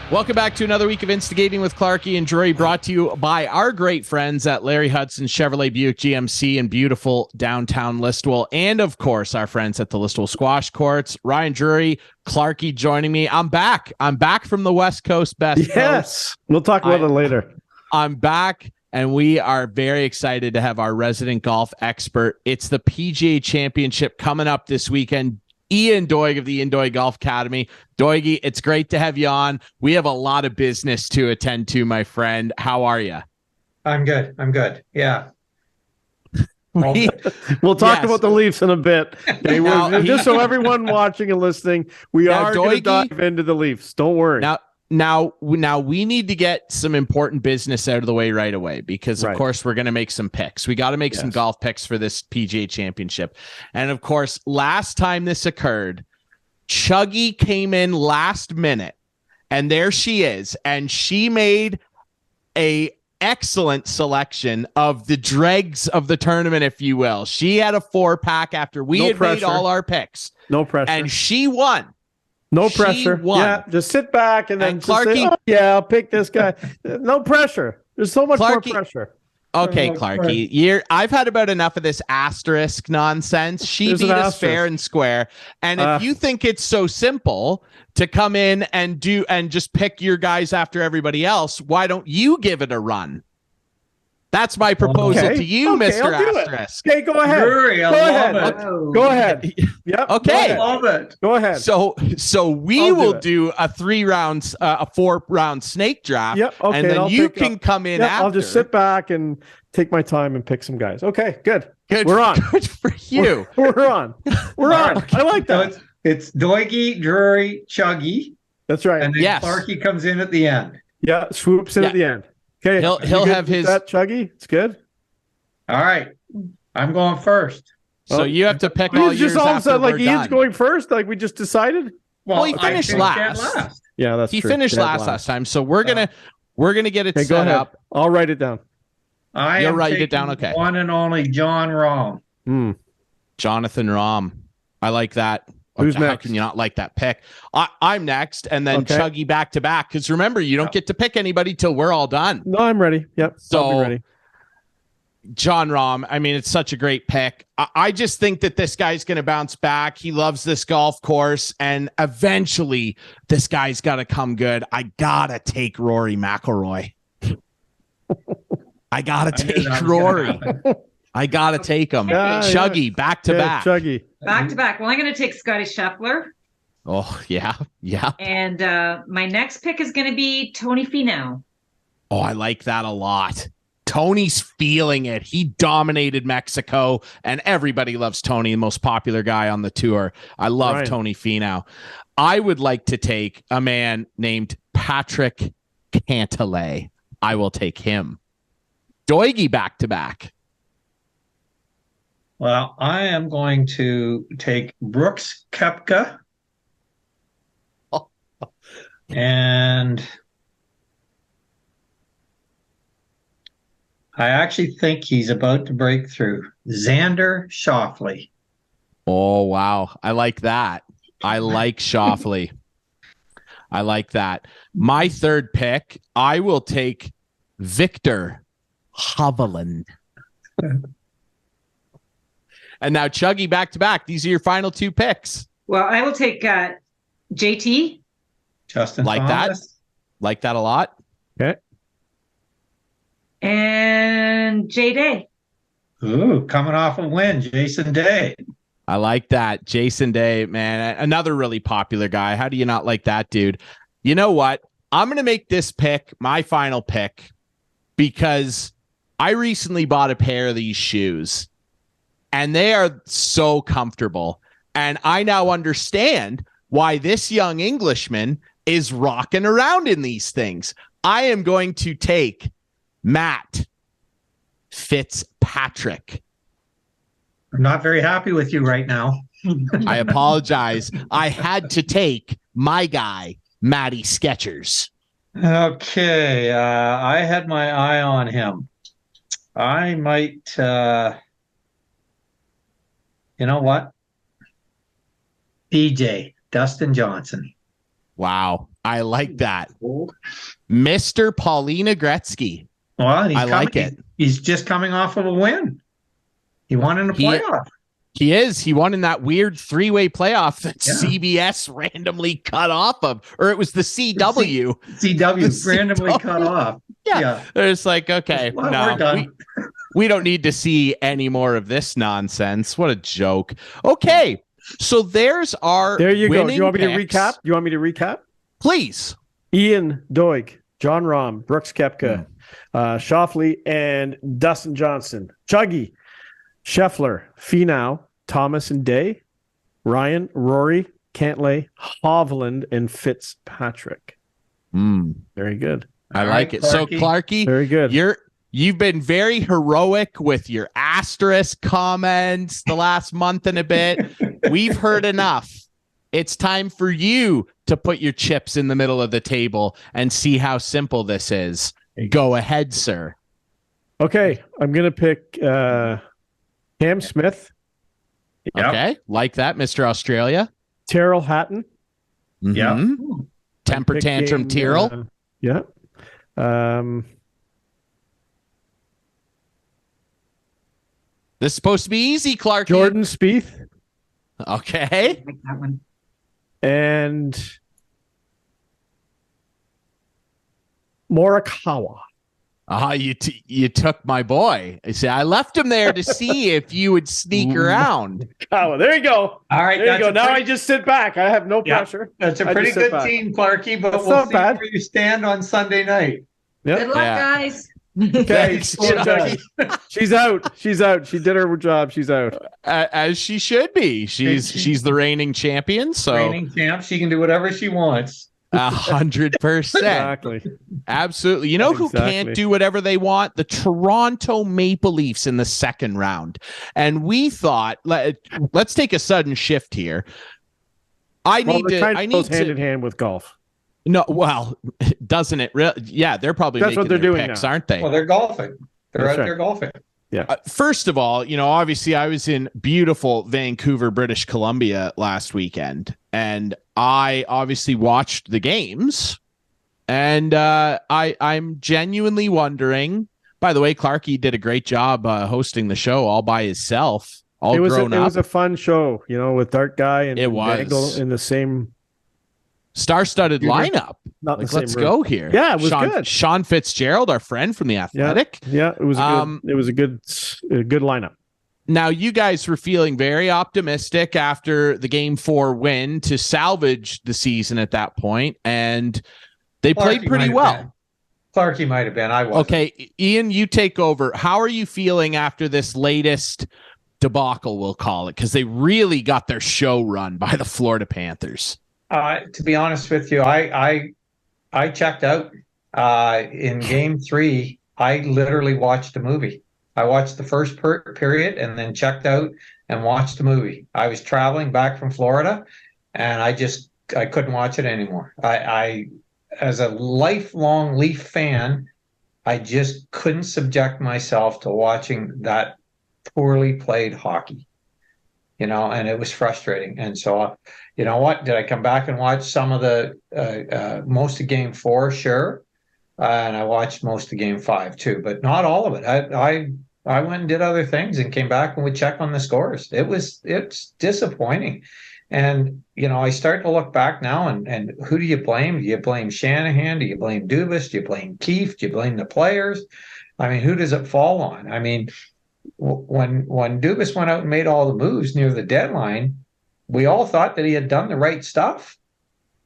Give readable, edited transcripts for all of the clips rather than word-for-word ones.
Welcome back to another week of Instigating with Clarkey and Drury, brought to you by our great friends at Larry Hudson Chevrolet Buick GMC in beautiful downtown Listowel, and of course our friends at the Listowel Squash Courts. Ryan Drury, Clarkey joining me. I'm back from the West Coast, best coast. We'll talk about it later. I'm back, and we are very excited to have our resident golf expert. It's the PGA Championship coming up this weekend. Ian Doig of the Ian Doig Golf Academy. Doigy, it's great to have you on. We have a lot of business to attend to, my friend. How are you? I'm good. Yeah. We'll talk about the Leafs in a bit. Okay, just so everyone watching and listening, we are going to dive into the Leafs. Don't worry. Now we need to get some important business out of the way right away, because of course we're going to make some picks. We got to make some golf picks for this PGA Championship. And of course, last time this occurred, Chuggy came in last minute, and there she is. And she made a excellent selection of the dregs of the tournament, if you will. She had a 4-pack after we had made all our picks. No pressure. And she won. No pressure. Yeah, just sit back and then Clarkey, I'll pick this guy. No pressure. There's so much more pressure. Okay, Clarkey, I've had about enough of this asterisk nonsense. She beat us fair and square. And if you think it's so simple to come in and just pick your guys after everybody else, why don't you give it a run? That's my proposal to you, Mr. Asterisk. Okay, go ahead. Drury, Go ahead. Yep. Okay. I love it. Go ahead. So we will do a 4-round snake draft. Yep. Okay. And then you can come in after. I'll just sit back and take my time and pick some guys. Okay, good. We're on. Good for you. We're on. We're on. I like that. So it's Doigy, Drury, Chuggy. That's right. And then Clarkey comes in at the end. Yeah, swoops in at the end. Okay, he'll have his Chuggy. It's good. All right, I'm going first. So you have to pick all yours. Just all of a sudden, like Ian's going first, like we just decided. Well, he finished last. Yeah, that's true. He finished last time. So we're gonna get it set up. I'll write it down. You'll write it down. Okay. One and only John Rahm. Jonathan Rahm. I like that. Who's next? How can you not like that pick? I'm next, and then Chuggy back to back. Because remember, you don't get to pick anybody till we're all done. No, I'm ready. Yep. So I'll be ready. John Rahm. I mean, it's such a great pick. I just think that this guy's going to bounce back. He loves this golf course, and eventually, this guy's got to come good. I gotta take Rory McIlroy. I gotta take Rory. I gotta take him. Chuggy, back to back. Chuggy. Back to back. Well, I'm going to take Scotty Scheffler. Oh, yeah. And my next pick is going to be Tony Finau. Oh, I like that a lot. Tony's feeling it. He dominated Mexico, and everybody loves Tony, the most popular guy on the tour. I love Tony Finau. I would like to take a man named Patrick Cantlay. I will take him. Doigy back to back. Well, I am going to take Brooks Koepka. And I actually think he's about to break through. Xander Schauffele. Oh, wow. I like that. I like Schauffele. I like that. My third pick, I will take Victor Hovland. And now Chuggy back to back. These are your final two picks. Well, I will take JT. Justin like Thomas. that. Like that a lot. Okay. And J Day. Ooh, coming off a win, Jason Day. I like that. Jason Day, man. Another really popular guy. How do you not like that, dude? You know what? I'm going to make this pick my final pick because I recently bought a pair of these shoes. And they are so comfortable. And I now understand why this young Englishman is rocking around in these things. I am going to take Matt Fitzpatrick. I'm not very happy with you right now. I apologize. I had to take my guy, Matty Skechers. Okay. I had my eye on him. I might... you know what? DJ, Dustin Johnson. Wow. I like that. Mr. Paulina Gretzky. Well, I like it. He's just coming off of a win. He won in a playoff. He is. He won in that weird three-way playoff that CBS randomly cut off of, or it was the CW. CW randomly cut off. Yeah. It's like, okay, no, we don't need to see any more of this nonsense. What a joke. Okay, so there's our There you go. Do you want me picks. to recap? Please. Ian Doig, John Rahm, Brooks Koepka, Schauffele, and Dustin Johnson. Chuggy, Scheffler, Finau, Thomas and Day, Ryan, Rory, Cantlay, Hovland, and Fitzpatrick. Very good. I like it. Clarkey. So Clarkey, very good. You've been very heroic with your asterisk comments the last month and a bit. We've heard enough. It's time for you to put your chips in the middle of the table and see how simple this is. Go ahead, sir. Okay, I'm going to pick Cam Smith. Yep. Okay, like that, Mr. Australia. Tyrrell Hatton. Yeah. Temper tantrum Tyrrell. Yeah. This is supposed to be easy, Clark. Jordan Spieth. Okay. Like that one. And Morikawa. You took my boy. I said I left him there to see if you would sneak around. Oh, there you go. All right, there you go. Now I just sit back. I have no pressure. That's a pretty good team, Clarkey. But we'll see where you stand on Sunday night. Yep. Good luck, guys. Okay, she's out. She's out. She did her job. She's out, as she should be. She's the reigning champion. So reigning champ. She can do whatever she wants. 100%. Exactly. Absolutely. You know who can't do whatever they want? The Toronto Maple Leafs in the second round. And we thought, let's take a sudden shift here. I need hand in hand with golf. No, well, doesn't it? Yeah, they're probably that's what they're doing picks, now, aren't they? Well, they're golfing. They're out there golfing. Yeah. First of all, obviously I was in beautiful Vancouver, British Columbia last weekend, and I obviously watched the games, and I'm genuinely wondering. By the way, Clarkey did a great job hosting the show all by himself. It was a fun show, with Dark Guy and Dangle in the same star-studded lineup. Let's go here. Yeah, it was good. Sean Fitzgerald, our friend from The Athletic. Yeah, it was a good lineup. Now, you guys were feeling very optimistic after the Game 4 win to salvage the season at that point, and they played pretty well. Clarkey might have been. I wasn't. Okay, Ian, you take over. How are you feeling after this latest debacle, we'll call it, because they really got their show run by the Florida Panthers? To be honest with you, I checked out in Game 3. I literally watched a movie. I watched the first period and then checked out and watched a movie. I was traveling back from Florida, and I couldn't watch it anymore. I as a lifelong Leaf fan, I just couldn't subject myself to watching that poorly played hockey. And it was frustrating. And so, you know what? Did I come back and watch some of the most of Game 4? Sure. And I watched most of Game 5 too, but not all of it. I went and did other things and came back and would check on the scores. It's disappointing. And, I start to look back now and who do you blame? Do you blame Shanahan? Do you blame Dubas? Do you blame Keefe? Do you blame the players? I mean, who does it fall on? I mean, when Dubas went out and made all the moves near the deadline, we all thought that he had done the right stuff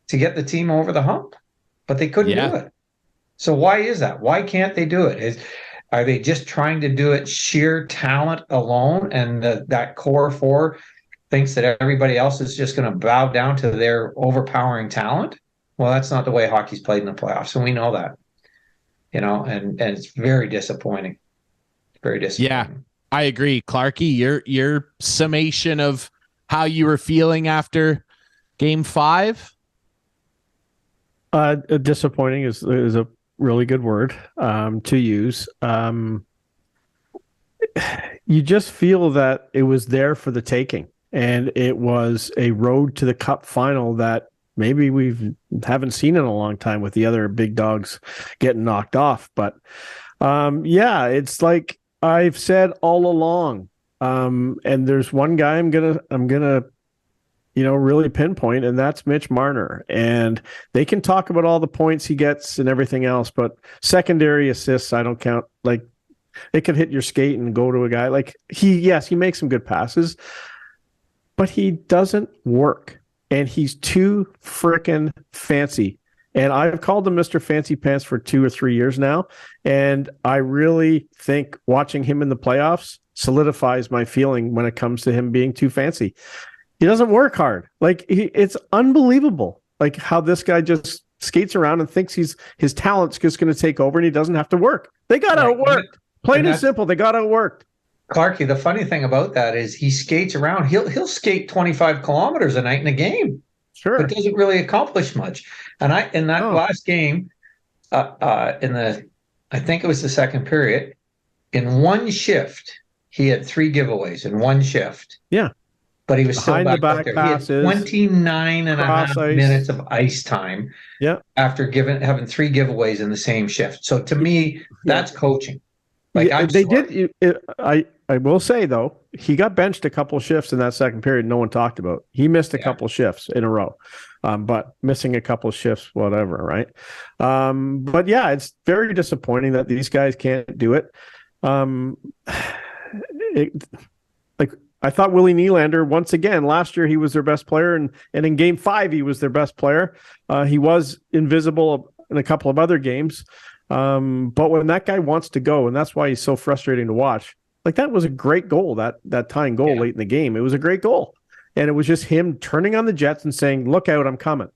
to get the team over the hump, but they couldn't do it. So why is that? Why can't they do it? Are they just trying to do it sheer talent alone, and that core four thinks that everybody else is just going to bow down to their overpowering talent? Well, that's not the way hockey's played in the playoffs, and we know that. And it's very disappointing. Very disappointing. Yeah. I agree, Clarkey. Your summation of how you were feeling after Game 5? Disappointing is a really good word to use. You just feel that it was there for the taking, and it was a road to the Cup final that maybe we haven't seen in a long time with the other big dogs getting knocked off. But yeah, it's like I've said all along. And there's one guy I'm gonna really pinpoint, and that's Mitch Marner. And they can talk about all the points he gets and everything else, but secondary assists, I don't count. Like, it could hit your skate and go to a guy. Like, he makes some good passes, but he doesn't work. And he's too freaking fancy. And I've called him Mr. Fancy Pants for 2 or 3 years now. And I really think watching him in the playoffs solidifies my feeling when it comes to him being too fancy. He doesn't work hard. Like, it's unbelievable, like, how this guy just skates around and thinks his talent's just going to take over, and he doesn't have to work. They got outworked. Plain and simple, they got outworked. Clarkey, the funny thing about that is he skates around. He'll skate 25 kilometers a night in a game. Sure. But doesn't really accomplish much. And in that last game, I think it was the second period, in one shift, he had 3 giveaways in one shift. Yeah. But he was still back there. Passes, he had 29 and a half minutes of ice time. Yeah. After having 3 giveaways in the same shift. So to me, that's coaching. Like, I will say, though, he got benched a couple shifts in that second period no one talked about. He missed a couple shifts in a row. But missing a couple shifts, whatever, right? But yeah, it's very disappointing that these guys can't do it. I thought Willie Nylander, once again, last year he was their best player, and in Game 5 he was their best player. He was invisible in a couple of other games. But when that guy wants to go, and that's why he's so frustrating to watch, like, that was a great goal, that tying goal late in the game. It was a great goal. And it was just him turning on the jets and saying, look out, I'm coming.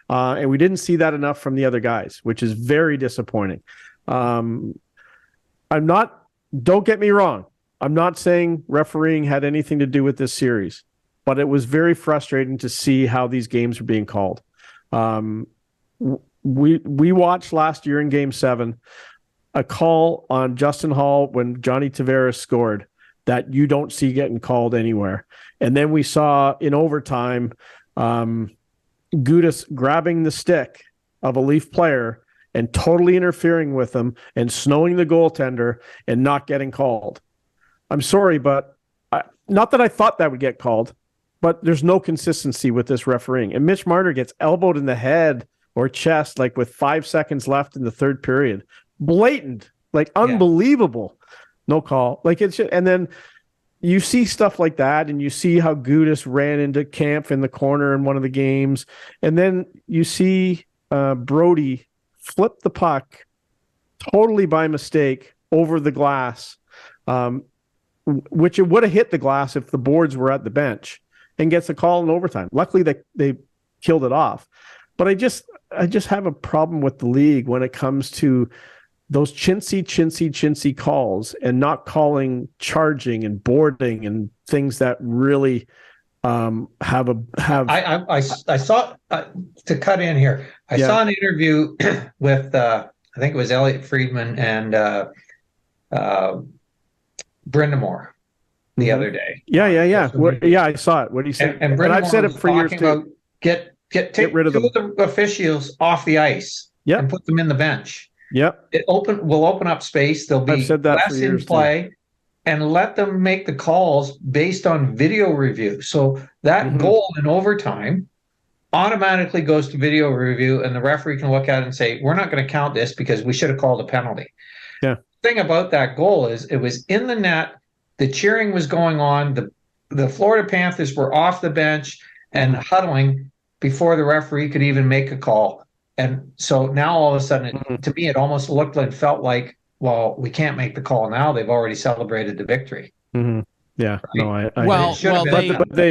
And we didn't see that enough from the other guys, which is very disappointing. Don't get me wrong. I'm not saying refereeing had anything to do with this series, but it was very frustrating to see how these games are being called. We watched last year in Game 7 a call on Justin Hall when Johnny Tavares scored that you don't see getting called anywhere. And then we saw in overtime Gudas grabbing the stick of a Leaf player and totally interfering with them and snowing the goaltender and not getting called. I'm sorry, but not that I thought that would get called, but there's no consistency with this refereeing. And Mitch Marner gets elbowed in the head or chest, like, with 5 seconds left in the third period. Blatant, like, unbelievable. No call. Like, it's just, and then you see stuff like that, and you see how Gudas ran into Kampf in the corner in one of the games, and then you see Brody flip the puck totally by mistake over the glass, which it would have hit the glass if the boards were at the bench, and gets a call in overtime. Luckily, they killed it off. But I just have a problem with the league when it comes to those chintzy calls and not calling charging and boarding and things that really have. I saw, to cut in here, I saw an interview with I think it was Elliot Friedman and Brindamore the other day. Yeah, I saw it. What do you say? And I've said it for years too. Take rid of 2 of the officials off the ice and put them in the bench. Yep. Will open up space. There'll be less in play, and let them make the calls based on video review. So that goal in overtime automatically goes to video review, and the referee can look at it and say, we're not going to count this because we should have called a penalty. Yeah. The thing about that goal is it was in the net. The cheering was going on. The Florida Panthers were off the bench and huddling before the referee could even make a call. And so now all of a sudden, to me, it almost looked and felt like, well, we can't make the call now. They've already celebrated the victory. Mm-hmm. Yeah. Right? No,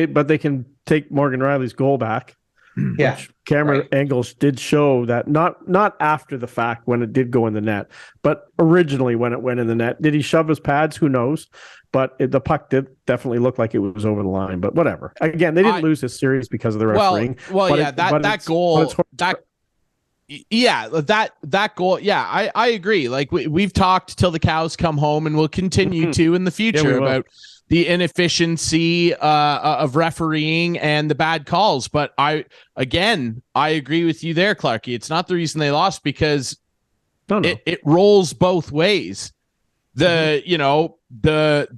but they can take Morgan Riley's goal back. Yeah. Camera angles did show that not after the fact when it did go in the net, but originally when it went in the net. Did he shove his pads? Who knows? But the puck did definitely look like it was over the line. But whatever. Again, they didn't lose this series because of the refereeing. That goal. That goal. Yeah, I agree. Like we've talked till the cows come home, and we'll continue to in the future about the inefficiency of refereeing and the bad calls. But I agree with you there, Clarkey. It's not the reason they lost, because it rolls both ways. The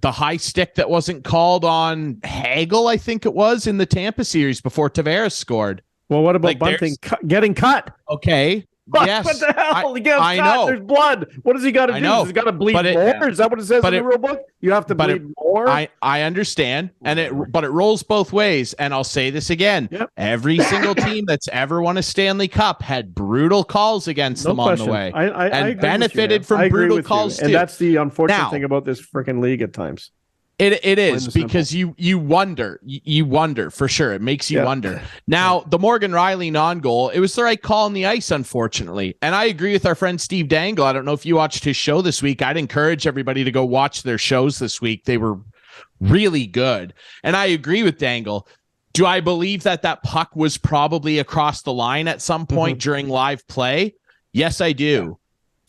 high stick that wasn't called on Hagel, I think it was, in the Tampa series before Tavares scored. Well, what about Bunting getting cut? Okay. Yes. What the hell? He gets cut. Know. There's blood. What does he got to do? Does he got to bleed more? Is that what it says in the rule book? You have to bleed more? I understand. But it rolls both ways. And I'll say this again. Yep. Every single team that's ever won a Stanley Cup had brutal calls against them on the way. I benefited from brutal calls too. And that's the unfortunate thing about this freaking league at times. It is, because you wonder for sure. It makes you wonder. Now, the Morgan Riley non-goal, it was the right call on the ice, unfortunately. And I agree with our friend Steve Dangle. I don't know if you watched his show this week. I'd encourage everybody to go watch their shows this week. They were really good. And I agree with Dangle. Do I believe that puck was probably across the line at some point during live play? Yes, I do.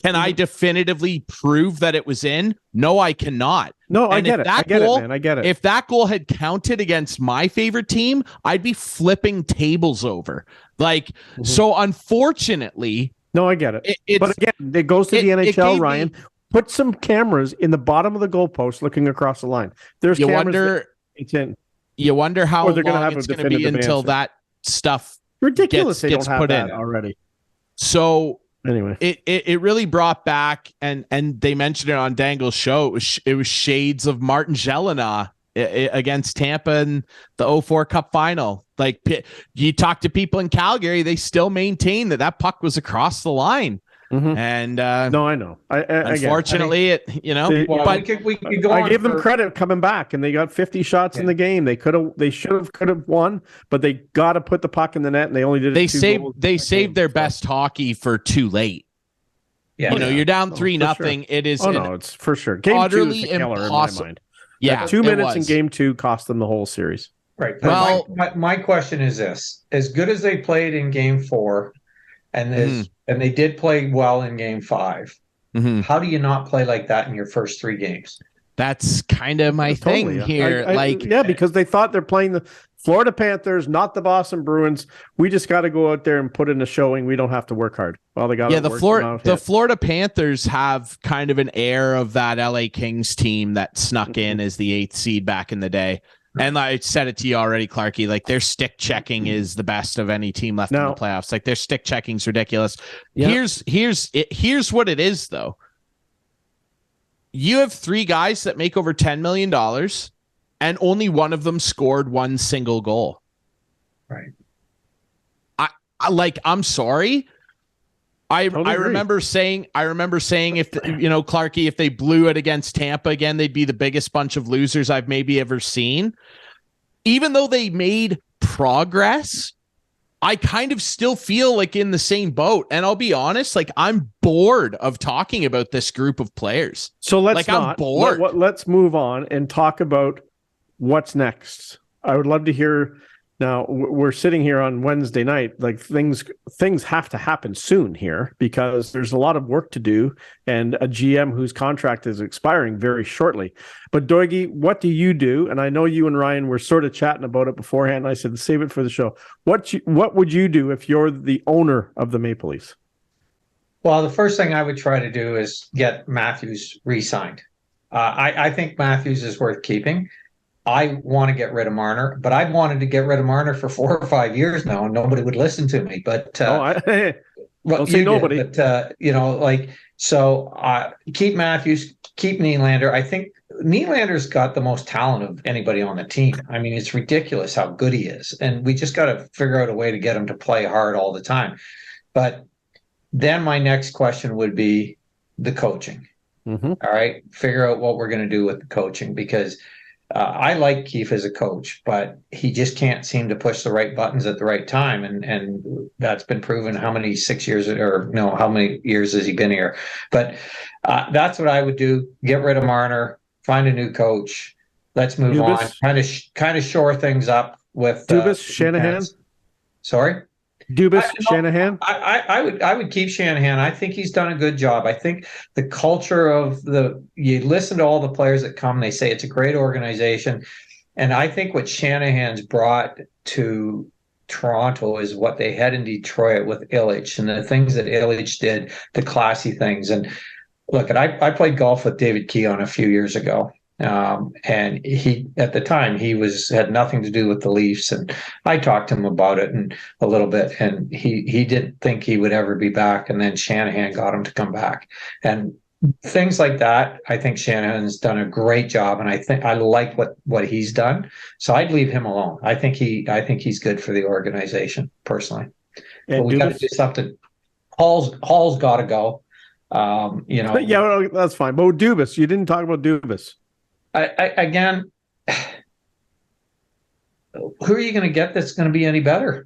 Can I definitively prove that it was in? No, I cannot. No, I get it. I get it, man. I get it. If that goal had counted against my favorite team, I'd be flipping tables over. So unfortunately. No, I get it. But again, it goes to the NHL, Ryan. Put some cameras in the bottom of the goalpost looking across the line. There's cameras. You wonder how long it's going to be until that stuff ridiculous gets they don't put have that in already. So anyway, it really brought back, and they mentioned it on Dangle's show. It was shades of Martin Gelinas against Tampa in the 2004 Cup final. You talk to people in Calgary, they still maintain that puck was across the line. And no, I know. Unfortunately, we could go. I give them credit coming back, and they got 50 shots in the game. They could have won, but they got to put the puck in the net, and they only did. They saved their best hockey for too late. Yeah, you're down 3-0. Sure. It is. It's for sure. Game utterly 2 is the killer impossible. in my mind. Yeah, 2 minutes in game 2 cost them the whole series. Right. Well, my question is this: as good as they played in game 4, and they did play well in game 5. How do you not play like that in your first 3 games? That's kind of my thing here. Because they thought they're playing the Florida Panthers, not the Boston Bruins. We just got to go out there and put in a showing. We don't have to work hard. Well, they got the Florida Panthers have kind of an air of that LA Kings team that snuck in as the 8th seed back in the day. And I said it to you already, Clarkey, their stick checking is the best of any team left in the playoffs. Their stick checking is ridiculous. Yep. Here's what it is, though. You have 3 guys that make over $10 million, and only one of them scored 1 single goal. Right. I'm sorry. I remember saying if Clarkey, if they blew it against Tampa again, they'd be the biggest bunch of losers I've maybe ever seen. Even though they made progress, I kind of still feel in the same boat. And I'll be honest, I'm bored of talking about this group of players. So let's I'm bored. Let's move on and talk about what's next. I would love to hear. Now, we're sitting here on Wednesday night. Things have to happen soon here, because there's a lot of work to do, and a GM whose contract is expiring very shortly. But Doigie, what do you do? And I know you and Ryan were sort of chatting about it beforehand. I said, save it for the show. What would you do if you're the owner of the Maple Leafs? Well, the first thing I would try to do is get Matthews re-signed. I think Matthews is worth keeping. I want to get rid of Marner, but I've wanted to get rid of Marner for 4 or 5 years now, and nobody would listen to me. But don't say nobody. Keep Matthews, keep Nylander. I think Nylander's got the most talent of anybody on the team. I mean, it's ridiculous how good he is, and we just got to figure out a way to get him to play hard all the time. But then my next question would be the coaching. All right, figure out what we're going to do with the coaching, because I like Keefe as a coach, but he just can't seem to push the right buttons at the right time. And that's been proven. How many 6 years, or no, how many years has he been here? But that's what I would do. Get rid of Marner, find a new coach. Let's move on. Kind of shore things up with Dubas, Shanahan. Sorry? Dubas, Shanahan? I would keep Shanahan. I think he's done a good job. I think the culture of you listen to all the players that come, they say it's a great organization. And I think what Shanahan's brought to Toronto is what they had in Detroit with Ilitch and the things that Ilitch did, the classy things. And look, I played golf with David Keon a few years ago. And he, at the time, he had nothing to do with the Leafs, and I talked to him about it and a little bit, and he didn't think he would ever be back. And then Shanahan got him to come back, and things like that. I think Shanahan's done a great job, and I like what he's done. So I'd leave him alone. I think he's good for the organization personally. And but we got to do something. Hall's got to go. Yeah, well, that's fine. But Dubas, you didn't talk about Dubas. Again, who are you going to get that's going to be any better?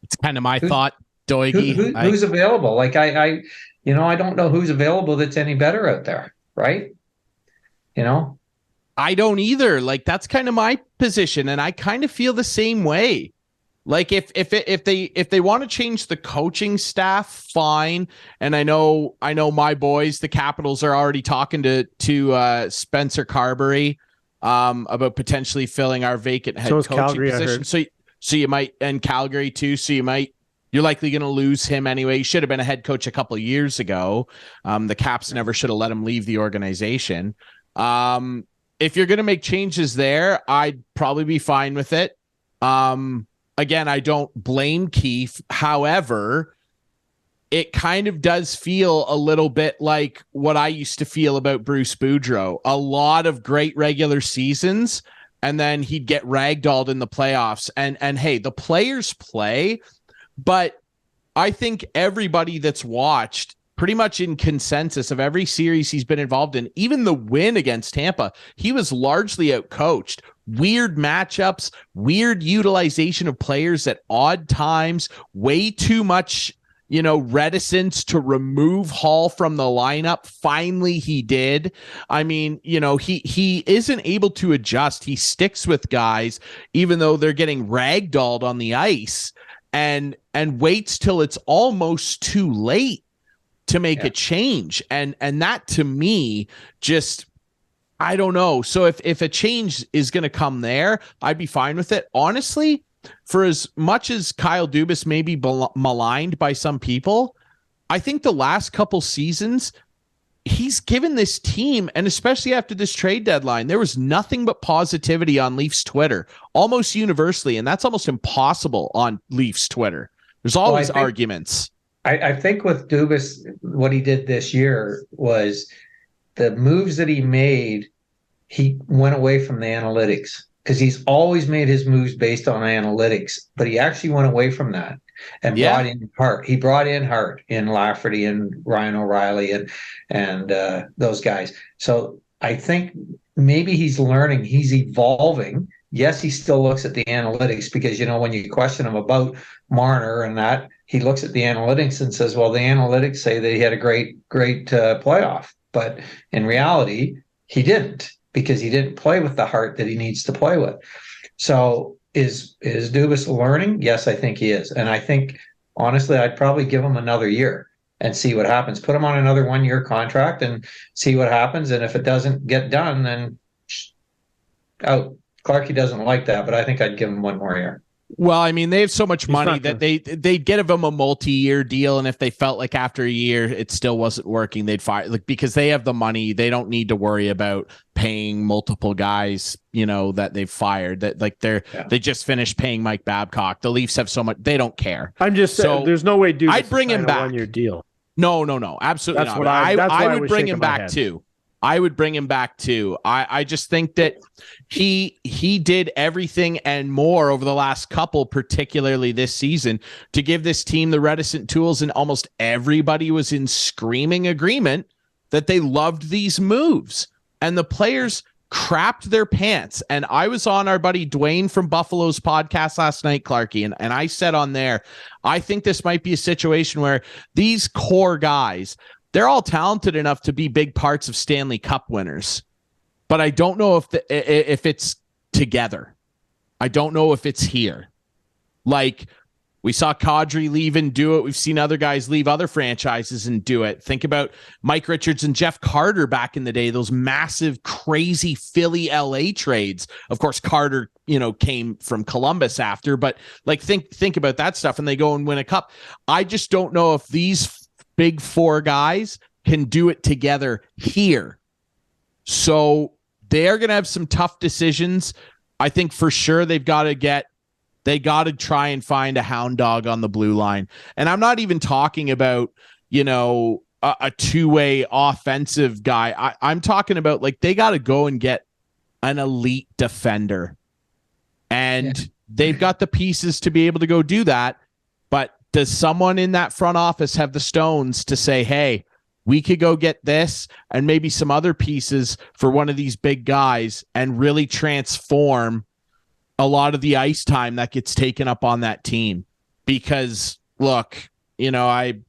It's kind of my thought, Doigy. Who's available? Like I don't know who's available that's any better out there, right? I don't either. Like that's kind of my position, and I kind of feel the same way. Like if they want to change the coaching staff, fine. And I know my boys, the Capitals, are already talking to Spencer Carberry about potentially filling our vacant head coaching Calgary, position. So you might, and Calgary too. So you're likely going to lose him anyway. He should have been a head coach a couple of years ago. The Caps never should have let him leave the organization. If you're going to make changes there, I'd probably be fine with it. Again, I don't blame Keefe. However, it kind of does feel a little bit like what I used to feel about Bruce Boudreau. A lot of great regular seasons, and then he'd get ragdolled in the playoffs. And hey, the players play, but I think everybody that's watched pretty much in consensus of every series he's been involved in, even the win against Tampa, he was largely outcoached. Weird matchups, weird utilization of players at odd times, way too much, reticence to remove Hall from the lineup. Finally, he did. I mean, he isn't able to adjust. He sticks with guys, even though they're getting ragdolled on the ice, and waits till it's almost too late to make a change. And that to me just, I don't know. So if a change is going to come there, I'd be fine with it. Honestly, for as much as Kyle Dubas may be maligned by some people, I think the last couple seasons, he's given this team, and especially after this trade deadline, there was nothing but positivity on Leafs Twitter, almost universally. And that's almost impossible on Leafs Twitter. There's always arguments. I think with Dubas, what he did this year was the moves that he made, he went away from the analytics, because he's always made his moves based on analytics, but he actually went away from that and brought in Hart. He brought in Hart, in Lafferty and Ryan O'Reilly and those guys. So I think maybe he's learning, he's evolving. Yes, he still looks at the analytics, because, when you question him about Marner and that, he looks at the analytics and says, well, the analytics say that he had a great playoff. But in reality, he didn't, because he didn't play with the heart that he needs to play with. So is Dubas learning? Yes, I think he is. And I think, honestly, I'd probably give him another year and see what happens. Put him on another 1-year contract and see what happens. And if it doesn't get done, then out. Clarkey doesn't like that, but I think I'd give him 1 more year. Well, I mean, they have so much money that they'd get him a multi-year deal, and if they felt like after a year it still wasn't working, they'd fire. Like, because they have the money, they don't need to worry about paying multiple guys, that they've fired. That they just finished paying Mike Babcock. The Leafs have so much, they don't care. I'm just saying, there's no way I'd bring him back. 1-year deal. No, absolutely that's not. What I would bring him back too. I would bring him back too. I just think that he did everything and more over the last couple, particularly this season, to give this team the reticent tools, and almost everybody was in screaming agreement that they loved these moves, and the players crapped their pants. And I was on our buddy Dwayne from Buffalo's podcast last night, Clarkey, and I said on there, I think this might be a situation where these core guys, they're all talented enough to be big parts of Stanley Cup winners, but I don't know if it's together. I don't know if it's here. Like, We saw Kadri leave and do it. We've seen other guys leave other franchises and do it. Think about Mike Richards and Jeff Carter back in the day, those massive, crazy Philly LA trades. Of course, Carter, came from Columbus after, but like think about that stuff, and they go and win a cup. I just don't know if these big four guys can do it together here. So they're going to have some tough decisions. I think for sure they got to try and find a hound dog on the blue line. And I'm not even talking about, a two-way offensive guy. I'm talking about like they got to go and get an elite defender. And they've got the pieces to be able to go do that. But does someone in that front office have the stones to say, hey, we could go get this and maybe some other pieces for one of these big guys and really transform a lot of the ice time that gets taken up on that team? Because look, I've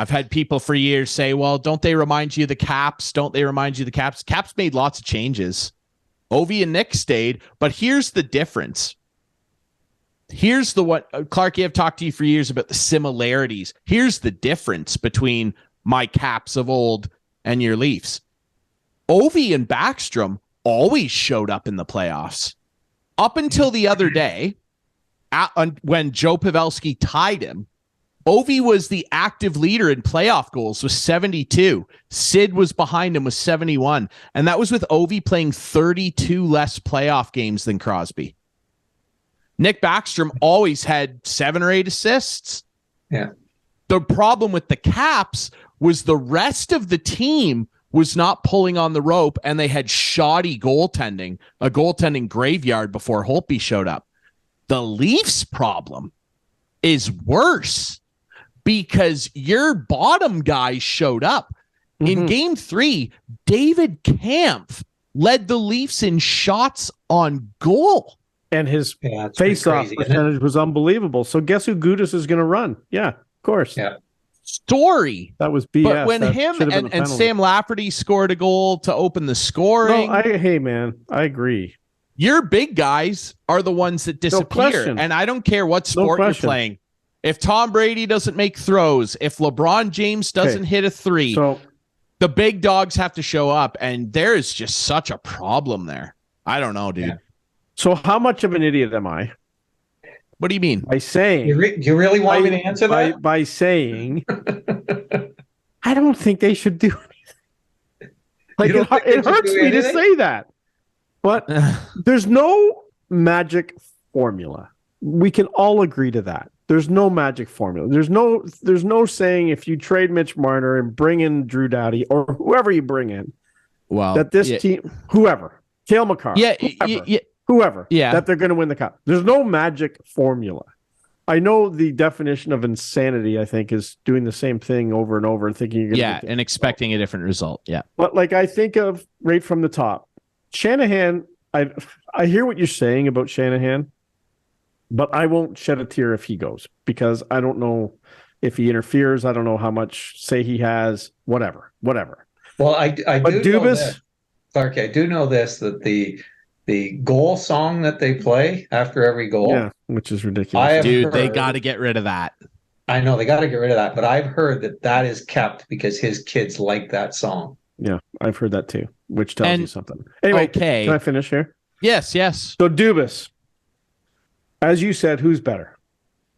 had people for years say, well, don't they remind you of the Caps? Don't they remind you of the Caps? Caps made lots of changes. Ovi and Nick stayed, but here's the difference. Here's Clarkey, I've talked to you for years about the similarities. Here's the difference between my Caps of old and your Leafs. Ovi and Backstrom always showed up in the playoffs. Up until the other day, when Joe Pavelski tied him, Ovi was the active leader in playoff goals with 72. Sid was behind him with 71. And that was with Ovi playing 32 less playoff games than Crosby. Nick Backstrom always had 7 or 8 assists. Yeah. The problem with the Caps was the rest of the team was not pulling on the rope, and they had shoddy goaltending, a goaltending graveyard before Holtby showed up. The Leafs' problem is worse because your bottom guys showed up. In Game 3, David Kampf led the Leafs in shots on goal. And his face-off percentage was unbelievable. So guess who Gudas is going to run? Yeah, of course. Yeah. Story. That was BS. But when him and Sam Lafferty scored a goal to open the scoring. No, hey, man, I agree. Your big guys are the ones that disappear. And I don't care what sport you're playing. If Tom Brady doesn't make throws, if LeBron James doesn't hit a three, the big dogs have to show up. And there is just such a problem there. I don't know, dude. Yeah. So how much of an idiot am I? What do you mean? By saying... you really want me to answer that? By saying... I don't think they should do anything. Like, it hurts me to say that. But there's no magic formula. We can all agree to that. There's no magic formula. There's no saying if you trade Mitch Marner and bring in Drew Doughty or whoever you bring in, that this team, whoever, Cale Makar, whoever, that they're going to win the cup. There's no magic formula. I know the definition of insanity, I think, is doing the same thing over and over and thinking you're going to and expecting a different result. Yeah. But like I think of right from the top, Shanahan, I hear what you're saying about Shanahan, but I won't shed a tear if he goes because I don't know if he interferes. I don't know how much say he has, whatever. Well, I do know this, Clarkey, I do know this, that the goal song that they play after every goal, which is ridiculous. They got to get rid of that. I know they got to get rid of that, but I've heard that is kept because his kids like that song. Yeah, I've heard that too, which tells you something. Anyway, can I finish here? Yes. So Dubas, as you said, who's better?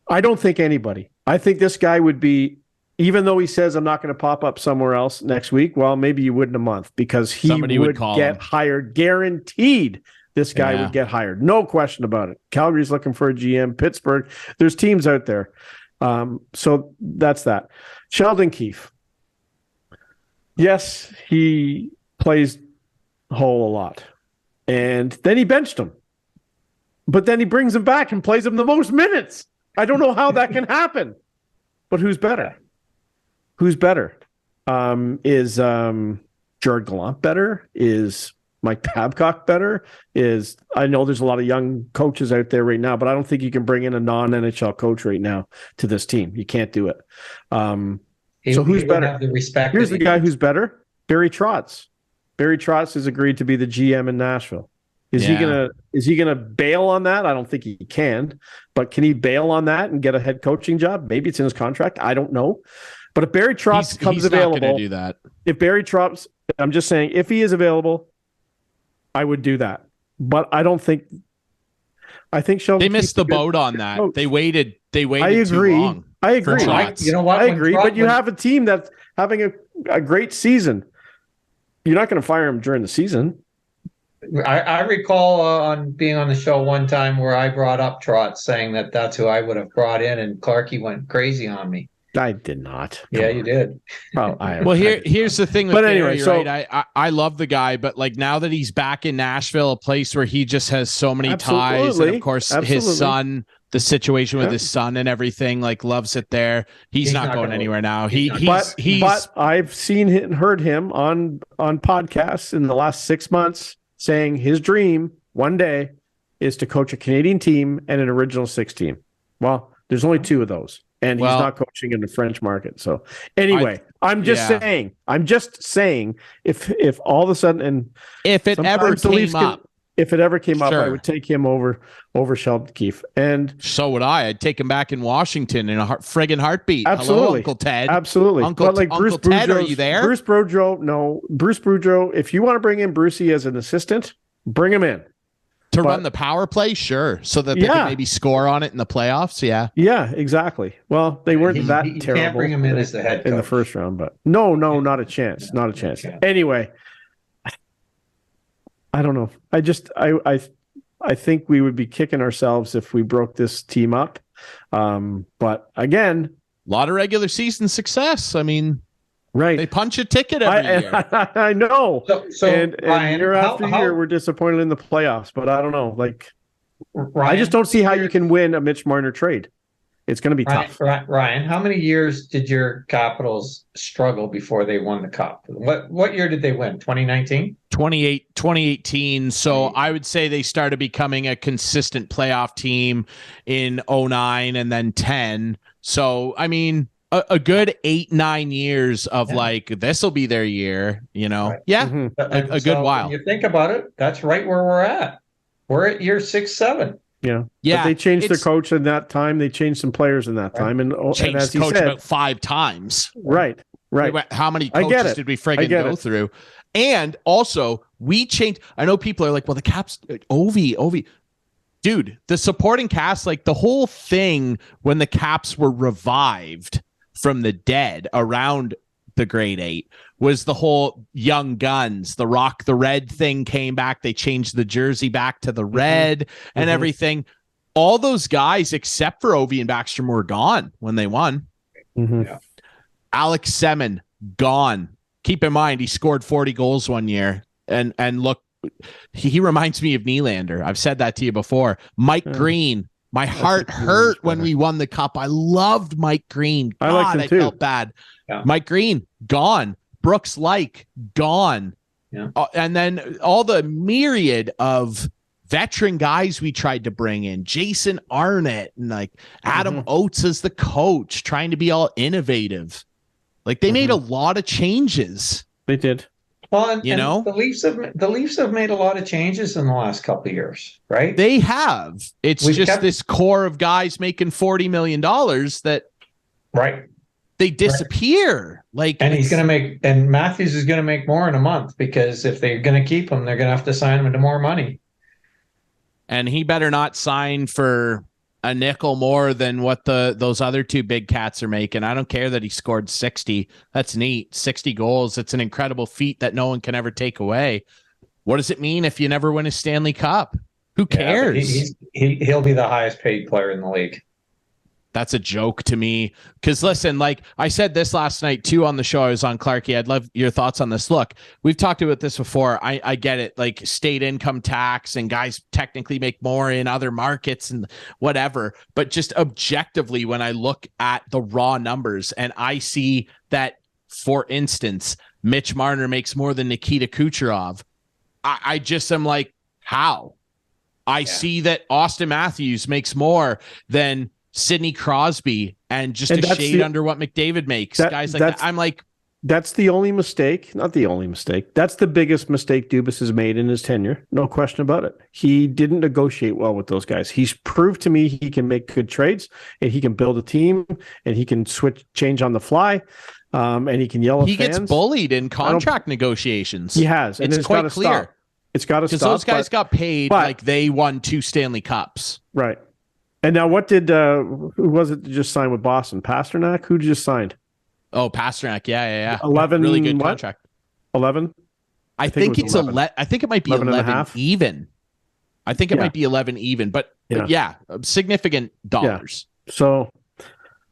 I don't think anybody. I think this guy would be, even though he says I'm not going to pop up somewhere else next week, well, maybe you would in a month because somebody would get hired. Guaranteed this guy would get hired. No question about it. Calgary's looking for a GM. Pittsburgh. There's teams out there. So that's that. Sheldon Keefe. Yes, he plays Hull a lot. And then he benched him. But then he brings him back and plays him the most minutes. I don't know how that can happen. But who's better? Who's better? Is Jared Gallant better? Is Mike Babcock better? I know there's a lot of young coaches out there right now, but I don't think you can bring in a non-NHL coach right now to this team. You can't do it. So who's better? Here's the guy who's better. Barry Trotz. Barry Trotz has agreed to be the GM in Nashville. Is he gonna bail on that? I don't think he can, but can he bail on that and get a head coaching job? Maybe it's in his contract. I don't know. But if Barry Trotz comes available, not going to do that. If Barry Trotz, I'm just saying, if he is available, I would do that. But I don't think. I think Sheldon. They missed the boat on that. Coach. They waited. I agree. Too long. I agree. You know what? I agree. But you have a team that's having a great season. You're not going to fire him during the season. I recall on being on the show one time where I brought up Trotz, saying that that's who I would have brought in, and Clarkey went crazy on me. I did not. Yeah, you did. Well, here's the thing. With but anyway, Gary, right? I love the guy, but like now that he's back in Nashville, a place where he just has so many ties, and of course his son, the situation with his son and everything, like loves it there. He's not going anywhere now. But I've seen and heard him on podcasts in the last 6 months saying his dream one day is to coach a Canadian team and an Original Six team. Well, there's only 2 of those. And he's not coaching in the French market. So anyway, I'm just saying, if all of a sudden, and if it ever came up, I would take him over Sheldon Keefe. And so would I. I'd take him back in Washington in a friggin' heartbeat. Absolutely. Hello, Uncle Ted. Absolutely. Uncle Ted, are you there? Bruce Boudreau. No, Bruce Boudreau. If you want to bring in Brucey as an assistant, bring him in. To run the power play, sure, so that they can maybe score on it in the playoffs. Yeah, exactly. Well, they weren't that terrible. Can't bring him in as the head coach in the first round, but no, not a chance, not a chance. Anyway, I don't know. I think we would be kicking ourselves if we broke this team up. But again, a lot of regular season success. I mean. Right. They punch a ticket every year. I know. So and year after year, we're disappointed in the playoffs. But I don't know. Like, Ryan, I just don't see how you can win a Mitch Marner trade. It's going to be tough. Ryan, how many years did your Capitals struggle before they won the Cup? What year did they win? 2019? 2018. So I would say they started becoming a consistent playoff team in 09 and then 10. So, I mean... A good 8-9 years of like, this will be their year, you know? Right. Yeah. Mm-hmm. A good while. When you think about it, that's right where we're at. We're at year 6-7. Yeah. But they changed their coach in that time. They changed some players in that time. And as he coach said, about 5 times. Right. How many coaches did we friggin' go through? And also, we changed. I know people are like, well, the Caps, Ovi. Dude, the supporting cast, like the whole thing when the Caps were revived from the dead around the grade 8 was the whole young guns. The Rock the Red thing came back. They changed the jersey back to the red and everything. All those guys except for Ovi and Backstrom were gone when they won. Yeah. Alex Semin gone. Keep in mind he scored 40 goals one year and look, he reminds me of Nylander. I've said that to you before. Mike Green. My heart hurt when we won the Cup. I loved Mike Green. God, I liked him too. I felt bad. Yeah. Mike Green, gone. Brooks Laich, gone. Yeah. And then all the myriad of veteran guys we tried to bring in. Jason Arnott and like Adam Oates as the coach, trying to be all innovative. Like they made a lot of changes. They did. Well, the Leafs have made a lot of changes in the last couple of years, right? They have. It's this core of guys making $40 million that they disappear. Like, and he's going to make, and Matthews is going to make more in a month because if they're going to keep him, they're going to have to sign him into more money. And he better not sign for a nickel more than what those other 2 big cats are making. I don't care that he scored 60. That's neat. 60 goals. It's an incredible feat that no one can ever take away. What does it mean if you never win a Stanley Cup? Who cares? He'll be the highest paid player in the league. That's a joke to me. Because listen, like I said this last night too on the show, I was on Clarkey. I'd love your thoughts on this. Look, we've talked about this before. I get it. Like state income tax and guys technically make more in other markets and whatever. But just objectively, when I look at the raw numbers and I see that, for instance, Mitch Marner makes more than Nikita Kucherov, I just am like, how? I see that Austin Matthews makes more than Sidney Crosby and just a shade under what McDavid makes. Guys like that. I'm like, That's the only mistake. Not the only mistake. That's the biggest mistake Dubas has made in his tenure. No question about it. He didn't negotiate well with those guys. He's proved to me he can make good trades, and he can build a team, and he can change on the fly, and he can yell at fans. He gets bullied in contract negotiations. He has. And it's quite clear. Stop. It's got to stop. Because those guys got paid like they won 2 Stanley Cups. Right. And now what did, who was it that just signed with Boston? Pasternak? Who just signed? Oh, Pasternak. Yeah. 11. Really good contract. 11? I think it's 11. I think it might be 11 even. I think it might be 11 even, but significant dollars. Yeah. So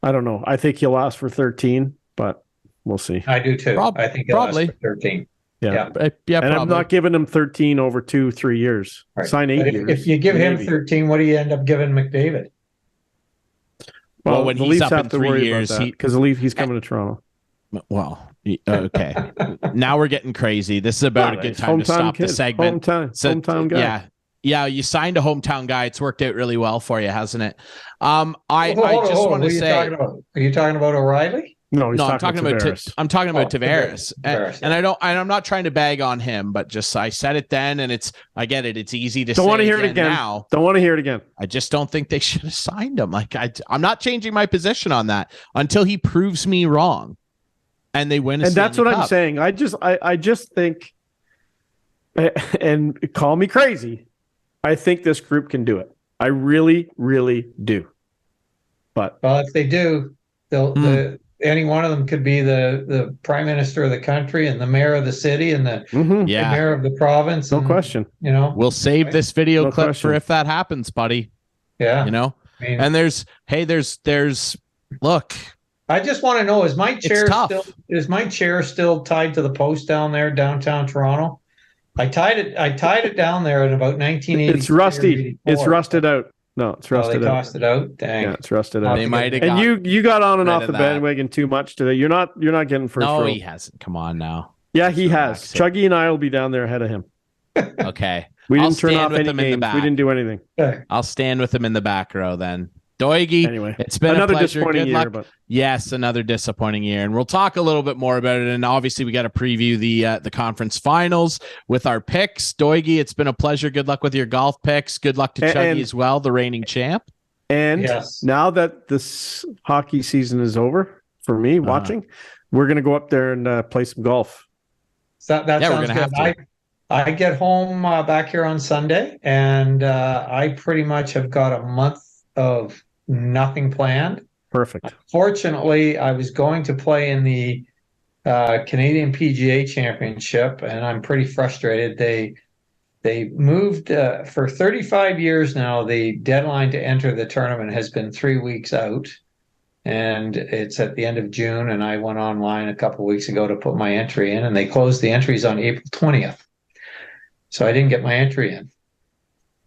I don't know. I think he'll ask for 13, but we'll see. I do too. I think he'll ask for 13. Yeah. And probably. I'm not giving him 13 over 2-3 years. Right. Sign 8 years. If you give him 13, what do you end up giving McDavid? Well, when he's up in 3 years, because he's coming to Toronto. Well, okay. Now we're getting crazy. This is about a good time to stop the segment. Hometown guy. Yeah. You signed a hometown guy. It's worked out really well for you, hasn't it? I just want to say, are you talking about O'Reilly? No, I'm talking about Tavares. I'm not trying to bag on him, but just I said it then, and I get it. It's easy to don't want to hear it again now. Don't want to hear it again. I just don't think they should have signed him. Like I'm not changing my position on that until he proves me wrong, and they win. And that's what I'm saying. I just think, and call me crazy, I think this group can do it. I really, really do. But if they do, any one of them could be the prime minister of the country and the mayor of the city and the mayor of the province. No question. We'll save this video clip for if that happens, buddy. Yeah. And there's look. I just want to know, is my chair still tied to the post down there, downtown Toronto? I tied it down there in about 1980. It's rusty. It's rusted out. No, it's rusted out. They tossed it out. Dang. Yeah, it's rusted out. They might have. And you got on and off the bandwagon too much today. You're not getting first row. No, he hasn't. Come on now. Yeah, he has. Chuggy and I will be down there ahead of him. Okay. We didn't turn off any games. We didn't do anything. I'll stand with him in the back row then. Doigie, anyway, it's been another a pleasure. Disappointing Good year, luck. but... Yes, another disappointing year, and we'll talk a little bit more about it. And obviously, we got to preview the conference finals with our picks. Doigie, it's been a pleasure. Good luck with your golf picks. Good luck to Chuggy as well, the reigning champ. And now that this hockey season is over for me watching, we're gonna go up there and play some golf. That sounds good. Have to. I get home back here on Sunday, and I pretty much have got a month of nothing planned. Perfect. Fortunately, I was going to play in the Canadian PGA Championship, and I'm pretty frustrated. They moved for 35 years now. The deadline to enter the tournament has been 3 weeks out, and it's at the end of June. And I went online a couple of weeks ago to put my entry in, and they closed the entries on April 20th. So I didn't get my entry in.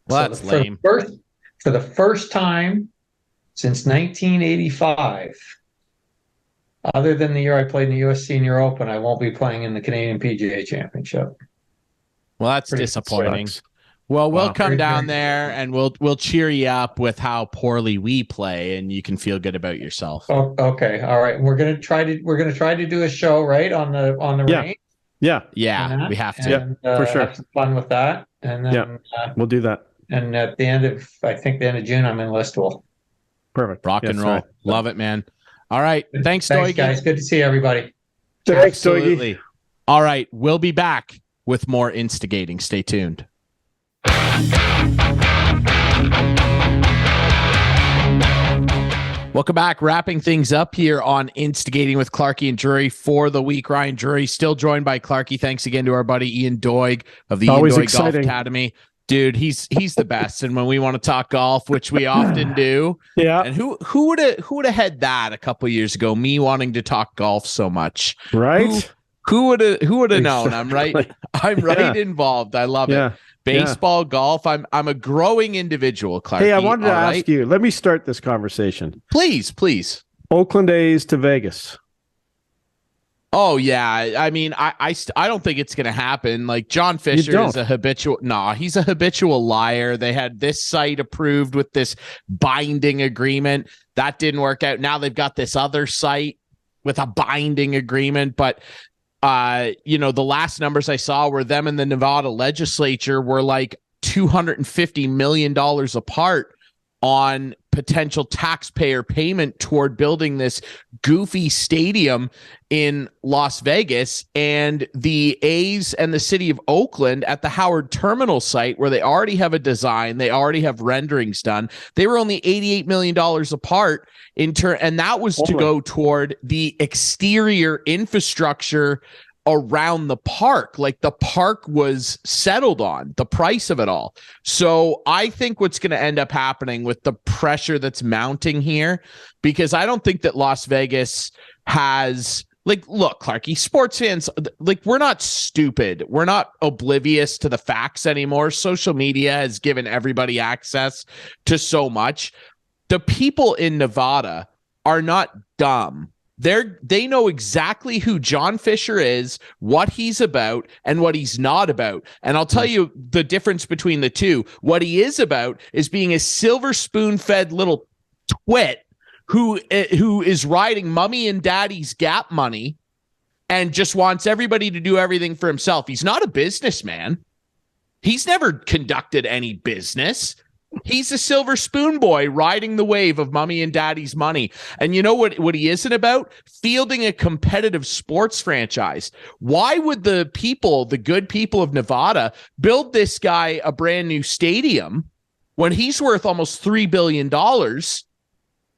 Well, that's lame. For the first time since 1985, other than the year I played in the U.S. Senior Open, I won't be playing in the Canadian PGA Championship. Well, that's disappointing. Sucks. Well, we'll come down there and we'll cheer you up with how poorly we play, and you can feel good about yourself. Oh, okay, all right. We're gonna try to do a show right on the range. Yeah, we have to. For sure. Have some fun with that, and then we'll do that. And at the end of June, I'm in Listowel. Perfect. Rock and roll. Right. Love it, man. All right. Thanks Doigie. Guys. Good to see everybody. Thanks, Doigie. All right. We'll be back with more instigating. Stay tuned. Welcome back. Wrapping things up here on Instigating with Clarkey and Drury for the week. Ryan Drury still joined by Clarkey. Thanks again to our buddy Ian Doig of the Ian Doig Golf Academy. Dude, he's the best. And when we want to talk golf, which we often do, And who would have had that a couple of years ago? Me wanting to talk golf so much, right? Who would have known? I'm right involved. I love it. Baseball, golf. I'm a growing individual, Clarkey. Hey, I wanted to ask you. Let me start this conversation, please. Oakland A's to Vegas. Oh yeah, I mean, I don't think it's going to happen. Like John Fisher is a habitual. He's a habitual liar. They had this site approved with this binding agreement that didn't work out. Now they've got this other site. with a binding agreement, but the last numbers I saw were them and the Nevada legislature were like $250 million apart on potential taxpayer payment toward building this goofy stadium in Las Vegas. And the A's and the city of Oakland at the Howard Terminal site, where they already have a design, they already have renderings done, they were only $88 million apart and that was to go toward the exterior infrastructure around the park. Like the park was settled on the price of it all. So I think what's going to end up happening with the pressure that's mounting here, because I don't think that Las Vegas has, like, look, Clarkey, sports fans, like, we're not stupid. We're not oblivious to the facts anymore. Social media has given everybody access to so much. The people in Nevada are not dumb. They know exactly who John Fisher is, what he's about, and what he's not about. And I'll tell you the difference between the two. What he is about is being a silver spoon-fed little twit who is riding mommy and daddy's Gap money and just wants everybody to do everything for himself. He's not a businessman. He's never conducted any business. He's a silver spoon boy riding the wave of mommy and daddy's money. And you know what he isn't about? Fielding a competitive sports franchise. Why would the good people of Nevada, build this guy a brand new stadium when he's worth almost $3 billion?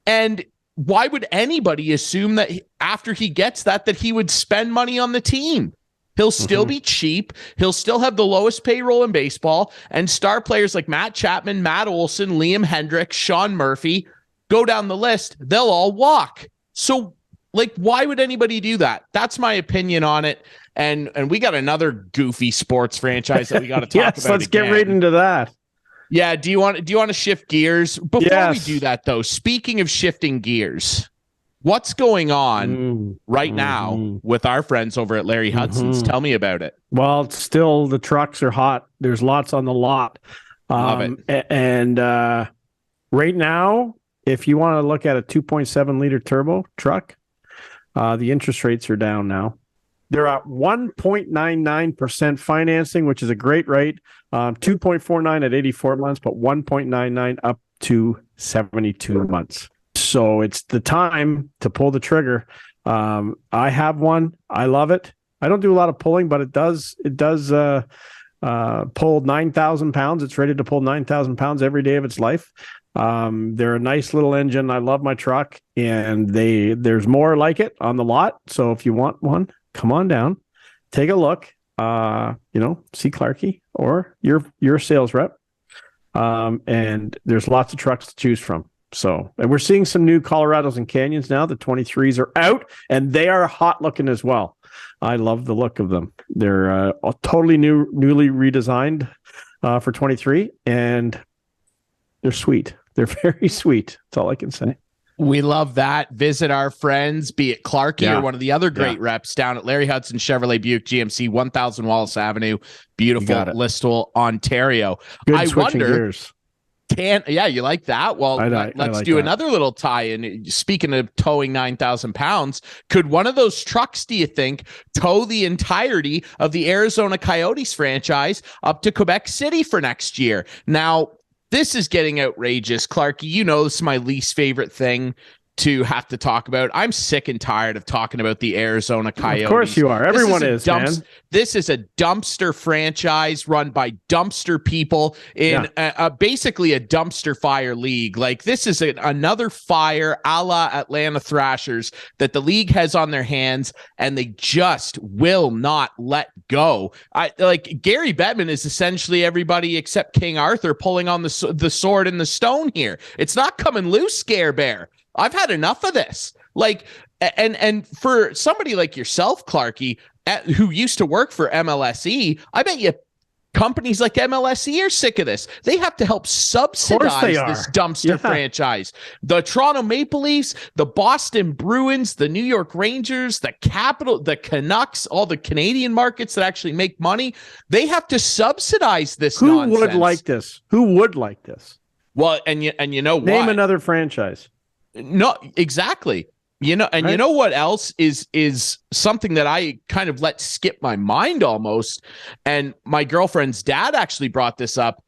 And why would anybody assume that after he gets that he would spend money on the team? He'll still be cheap. He'll still have the lowest payroll in baseball, and star players like Matt Chapman, Matt Olson, Liam Hendriks, Sean Murphy, go down the list. They'll all walk. So, like, why would anybody do that? That's my opinion on it. And we got another goofy sports franchise that we got to talk yes, about. Let's get right into that. Yeah. Do you want to shift gears before we do that, though? Speaking of shifting gears, what's going on right now with our friends over at Larry Hudson's? Tell me about it. Well, it's still, the trucks are hot. There's lots on the lot. Love it. And right now, if you want to look at a 2.7 liter turbo truck, the interest rates are down now. They're at 1.99% financing, which is a great rate. 2.49 at 84 months, but 1.99 up to 72 months. So it's the time to pull the trigger. I have one. I love it. I don't do a lot of pulling, but it does pull 9,000 pounds. It's ready to pull 9,000 pounds every day of its life. They're a nice little engine. I love my truck, and there's more like it on the lot. So if you want one, come on down, take a look, see Clarkey or your sales rep. And there's lots of trucks to choose from. So, and we're seeing some new Colorados and Canyons now. The 23s are out, and they are hot looking as well. I love the look of them. They're totally newly redesigned for 23, and they're sweet. They're very sweet. That's all I can say. We love that. Visit our friends, be it Clarkey or one of the other great reps down at Larry Hudson Chevrolet Buick GMC, 1000 Wallace Avenue, beautiful Listowel, Ontario. Good switching gears. You like that? Well, let's like do that. Another little tie-in. Speaking of towing 9,000 pounds, could one of those trucks, do you think, tow the entirety of the Arizona Coyotes franchise up to Quebec City for next year? Now, this is getting outrageous, Clarkey. You know this is my least favorite thing to have to talk about. I'm sick and tired of talking about the Arizona Coyotes. Of course you are. Everyone is, man. This is a dumpster franchise run by dumpster people in basically a dumpster fire league. Like, this is another fire a la Atlanta Thrashers that the league has on their hands, and they just will not let go. Gary Bettman is essentially everybody except King Arthur pulling on the sword and the stone here. It's not coming loose, Scare Bear. I've had enough of this. And for somebody like yourself, Clarkey, who used to work for MLSE, I bet you companies like MLSE are sick of this. They have to help subsidize this dumpster franchise. The Toronto Maple Leafs, the Boston Bruins, the New York Rangers, the Canucks, all the Canadian markets that actually make money, they have to subsidize this nonsense. Who would like this? Who would like this? Well, and you know what? Name another franchise. No, exactly. You know, and right? You know what else is something that I kind of let skip my mind almost, and my girlfriend's dad actually brought this up.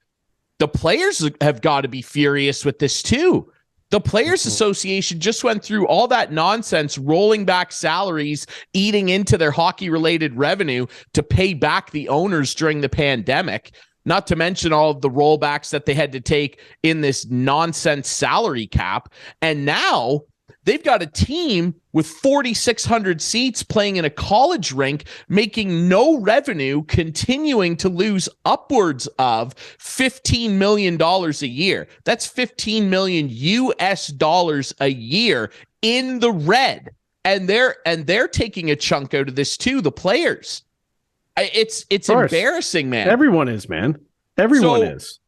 The players have got to be furious with this too. The Players Association just went through all that nonsense, rolling back salaries, eating into their hockey-related revenue to pay back the owners during the pandemic, not to mention all of the rollbacks that they had to take in this nonsense salary cap. And now they've got a team with 4,600 seats playing in a college rink, making no revenue, continuing to lose upwards of $15 million a year. That's $15 million US dollars a year in the red. And they're taking a chunk out of this too, the players. It's embarrassing, man. Everyone is, man. Everyone is.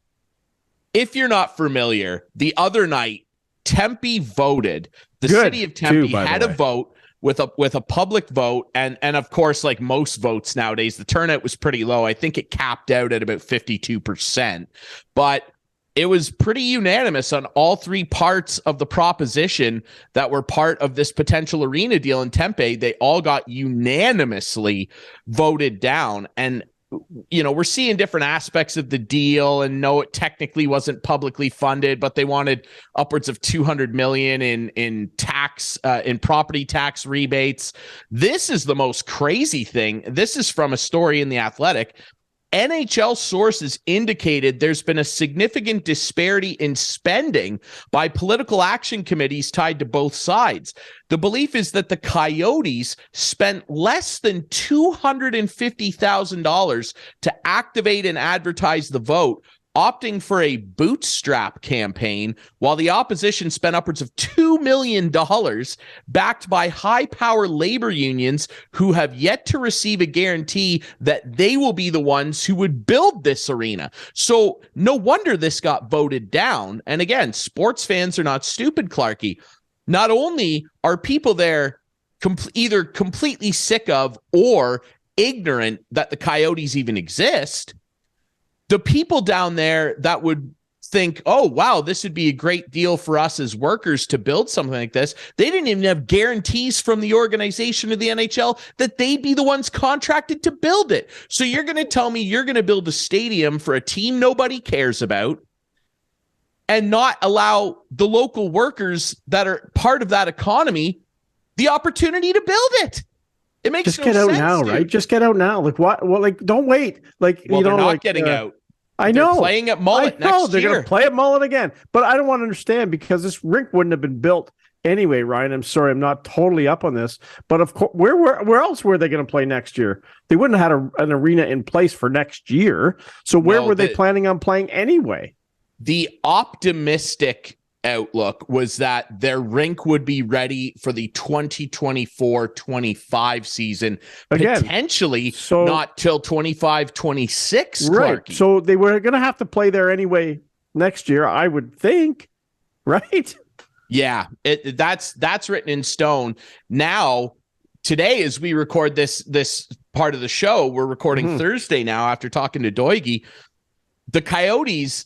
If you're not familiar, the other night, Tempe voted. The city of Tempe had a vote with a public vote, and of course, like most votes nowadays, the turnout was pretty low. I think it capped out at about 52%, but it was pretty unanimous on all three parts of the proposition that were part of this potential arena deal in Tempe. They all got unanimously voted down, and you know, we're seeing different aspects of the deal, and no, it technically wasn't publicly funded, but they wanted upwards of $200 million in tax, in property tax rebates. This is the most crazy thing. This is from a story in The Athletic. NHL sources indicated there's been a significant disparity in spending by political action committees tied to both sides. The belief is that the Coyotes spent less than $250,000 to activate and advertise the vote, opting for a bootstrap campaign, while the opposition spent upwards of $2 million, backed by high-power labor unions who have yet to receive a guarantee that they will be the ones who would build this arena. So no wonder this got voted down. And again, sports fans are not stupid, Clarkey. Not only are people there either completely sick of or ignorant that the Coyotes even exist, the people down there that would think, oh, wow, this would be a great deal for us as workers to build something like this. They didn't even have guarantees from the organization of the NHL that they'd be the ones contracted to build it. So you're going to tell me you're going to build a stadium for a team nobody cares about and not allow the local workers that are part of that economy the opportunity to build it? It makes just get out now, dude. Right? Just get out now. Like what? Well, like don't wait. Like well, you know, they're not like getting out. I know. They're playing at Mullet next year. They're going to play at Mullet again. But I don't want to understand because this rink wouldn't have been built anyway, Ryan. I'm sorry, I'm not totally up on this. But of course, where else were they going to play next year? They wouldn't have had an arena in place for next year. So where were they planning on playing anyway? The optimistic outlook was that their rink would be ready for the 2024-25 season, again, potentially not till 25-26. Right. Clarkey. So they were going to have to play there anyway next year, I would think. Right? Yeah, that's written in stone. Now, today, as we record this part of the show, we're recording Thursday now after talking to Doigy. The Coyotes,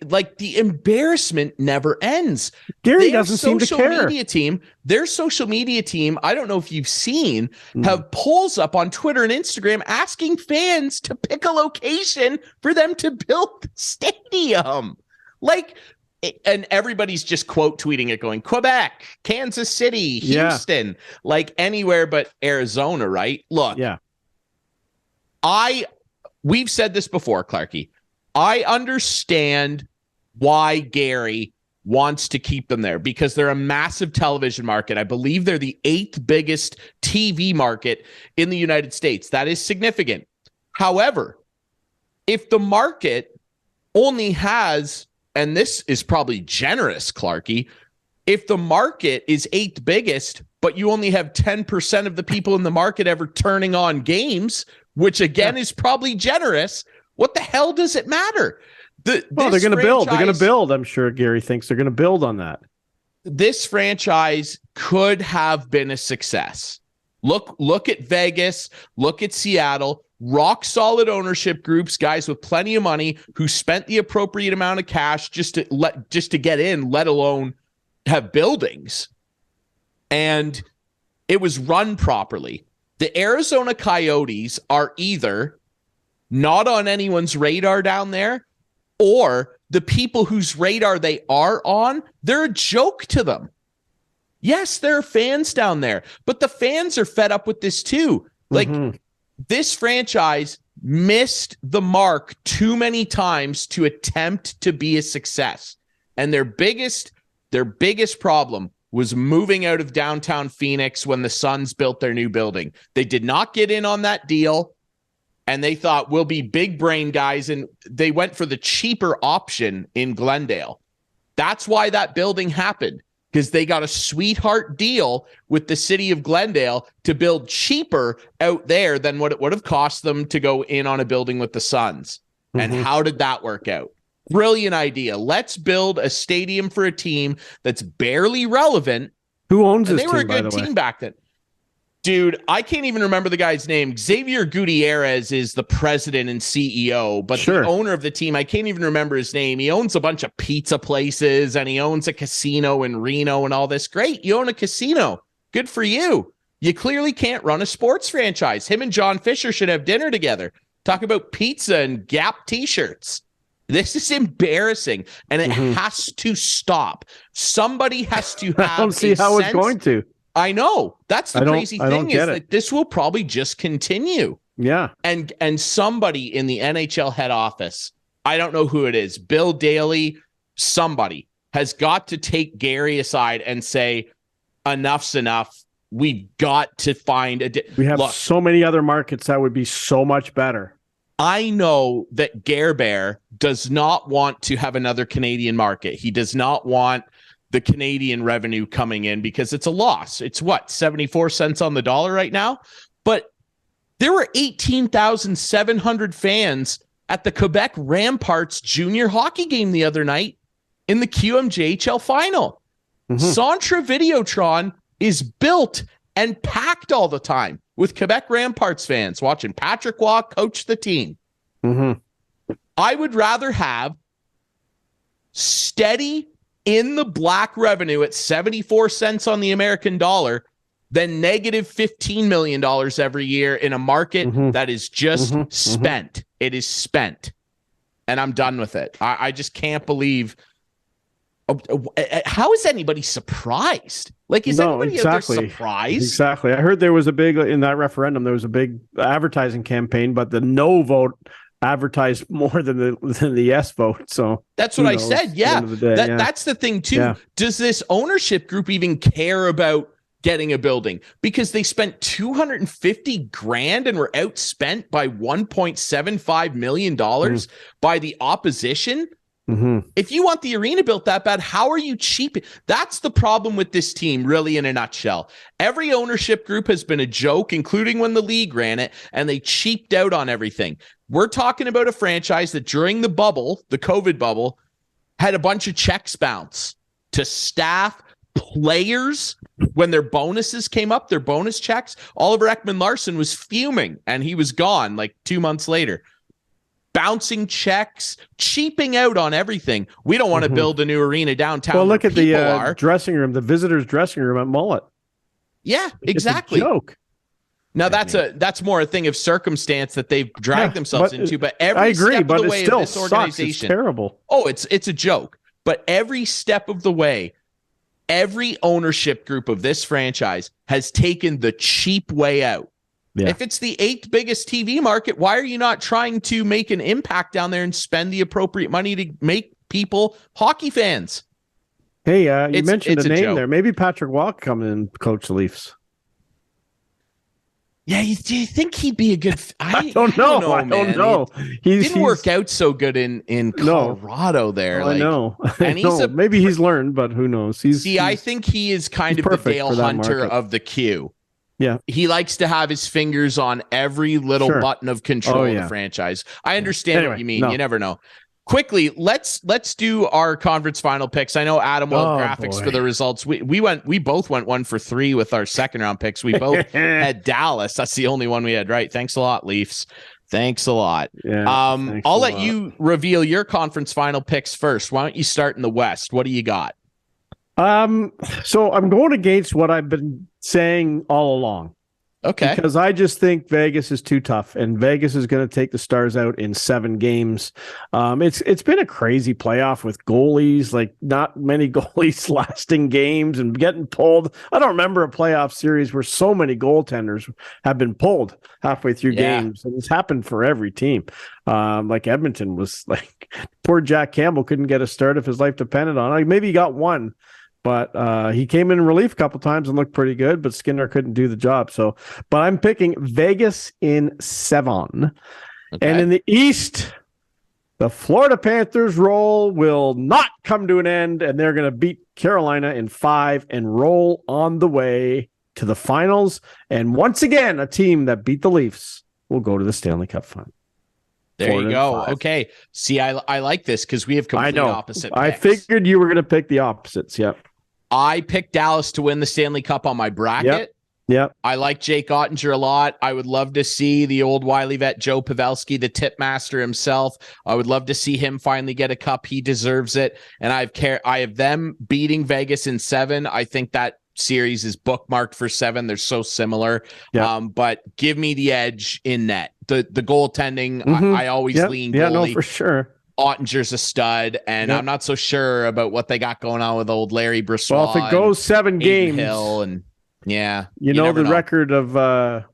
like the embarrassment never ends. Gary doesn't seem to care. Their social media team, I don't know if you've seen, have polls up on Twitter and Instagram asking fans to pick a location for them to build the stadium. Like, and everybody's just quote tweeting it going, Quebec, Kansas City, Houston, like anywhere but Arizona, right? Look, we've said this before, Clarkey. I understand why Gary wants to keep them there because they're a massive television market. I believe they're the 8th biggest TV market in the United States. That is significant. However, if the market only has, and this is probably generous, Clarkey, if the market is 8th biggest, but you only have 10% of the people in the market ever turning on games, which again is probably generous, what the hell does it matter? They're going to build. They're going to build. I'm sure Gary thinks they're going to build on that. This franchise could have been a success. Look at Vegas. Look at Seattle. Rock solid ownership groups, guys with plenty of money who spent the appropriate amount of cash just to get in, let alone have buildings. and it was run properly. The Arizona Coyotes are either not on anyone's radar down there, or the people whose radar they are on, they're a joke to them. Yes, there are fans down there, but the fans are fed up with this too. Like, this franchise missed the mark too many times to attempt to be a success. And their biggest problem was moving out of downtown Phoenix when the Suns built their new building. They did not get in on that deal, and they thought, we'll be big brain guys, and they went for the cheaper option in Glendale. That's why that building happened, because they got a sweetheart deal with the city of Glendale to build cheaper out there than what it would have cost them to go in on a building with the Suns. And how did that work out? Brilliant idea. Let's build a stadium for a team that's barely relevant. Who owns this team? They were a good team back then. Dude, I can't even remember the guy's name. Xavier Gutierrez is the president and CEO, but the owner of the team, I can't even remember his name. He owns a bunch of pizza places, and he owns a casino in Reno and all this. Great, you own a casino. Good for you. You clearly can't run a sports franchise. Him and John Fisher should have dinner together. Talk about pizza and Gap t-shirts. This is embarrassing, and it has to stop. Somebody has to have I don't see how it's going to. I know. That's the crazy thing, is that this will probably just continue. Yeah. And somebody in the NHL head office, I don't know who it is, Bill Daly, somebody has got to take Gary aside and say, enough's enough. We've got to find we have so many other markets that would be so much better. I know that Gare Bear does not want to have another Canadian market. He does not want the Canadian revenue coming in because it's a loss. It's what, 74 cents on the dollar right now? But there were 18,700 fans at the Quebec Ramparts junior hockey game the other night in the QMJHL final. Centre Videotron is built and packed all the time with Quebec Ramparts fans watching Patrick Waugh coach the team. I would rather have steady in the black revenue at 74 cents on the American dollar than negative $15 million every year in a market that is just spent. It is spent. And I'm done with it. I just can't believe. How is anybody surprised? Like, is anybody out there surprised? Exactly. I heard there was a big, in that referendum, there was a big advertising campaign, but the no vote advertised more than the yes vote. So that's what I said. Yeah. That's the thing too. Yeah. Does this ownership group even care about getting a building? Because they spent $250,000 and were outspent by $1.75 million by the opposition. If you want the arena built that bad, how are you cheap? That's the problem with this team, really, in a nutshell. Every ownership group has been a joke, including when the league ran it, and they cheaped out on everything. We're talking about a franchise that during the bubble, the COVID bubble, had a bunch of checks bounce to staff, players, when their bonuses came up, their bonus checks. Oliver Ekman-Larsson was fuming, and he was gone like 2 months later. Bouncing checks, cheaping out on everything. We don't want to build a new arena downtown. Well, look at the dressing room, the visitors' dressing room at Mullet. Yeah, exactly. It's a joke. Now that's more a thing of circumstance that they've dragged themselves into. But every step of the way of this organization, it's terrible. Oh, it's a joke. But every step of the way, every ownership group of this franchise has taken the cheap way out. Yeah. If it's the 8th biggest TV market, why are you not trying to make an impact down there and spend the appropriate money to make people hockey fans? Hey, you mentioned the name there. Maybe Patrick Waugh come in and coach the Leafs. Yeah, do you think he'd be a good? I don't know. He didn't work out so good in Colorado there. I know. And maybe he's learned, but who knows? I think he is kind of the Dale Hunter of the Q. Yeah. He likes to have his fingers on every little button of control of the franchise. I understand what you mean. You never know. Quickly, let's do our conference final picks. I know Adam will have graphics for the results. We both went 1 for 3 with our second round picks. We both had Dallas. That's the only one we had right. Thanks a lot, Leafs. Thanks a lot. Yeah, I'll let you reveal your conference final picks first. Why don't you start in the West? What do you got? So I'm going against what I've been saying all along. Okay. Because I just think Vegas is too tough, and Vegas is going to take the Stars out in 7 games. It's been a crazy playoff with goalies, like not many goalies lasting games and getting pulled. I don't remember a playoff series where so many goaltenders have been pulled halfway through games, and it's happened for every team. Like Edmonton was like, poor Jack Campbell couldn't get a start if his life depended on it. Like maybe he got one. But he came in relief a couple times and looked pretty good, but Skinner couldn't do the job. But I'm picking Vegas in 7. Okay. And in the East, the Florida Panthers will not come to an end, and they're going to beat Carolina in 5 and roll on the way to the finals. And once again, a team that beat the Leafs will go to the Stanley Cup final. There you go. Okay. See, I like this because we have complete opposite picks. I figured you were going to pick the opposites. Yep. I picked Dallas to win the Stanley Cup on my bracket. Yep. I like Jake Ottinger a lot. I would love to see the old wily vet Joe Pavelski, the tip master himself. I would love to see him finally get a cup. He deserves it. And I have them beating Vegas in 7. I think that series is bookmarked for 7. They're so similar. Yep. But give me the edge in net. The goaltending, I always lean goalie. Yeah, no, for sure. Ottinger's a stud, and I'm not so sure about what they got going on with old Larry Brossoit. Well, if it goes 7 games, Hill and you know the record of Mr.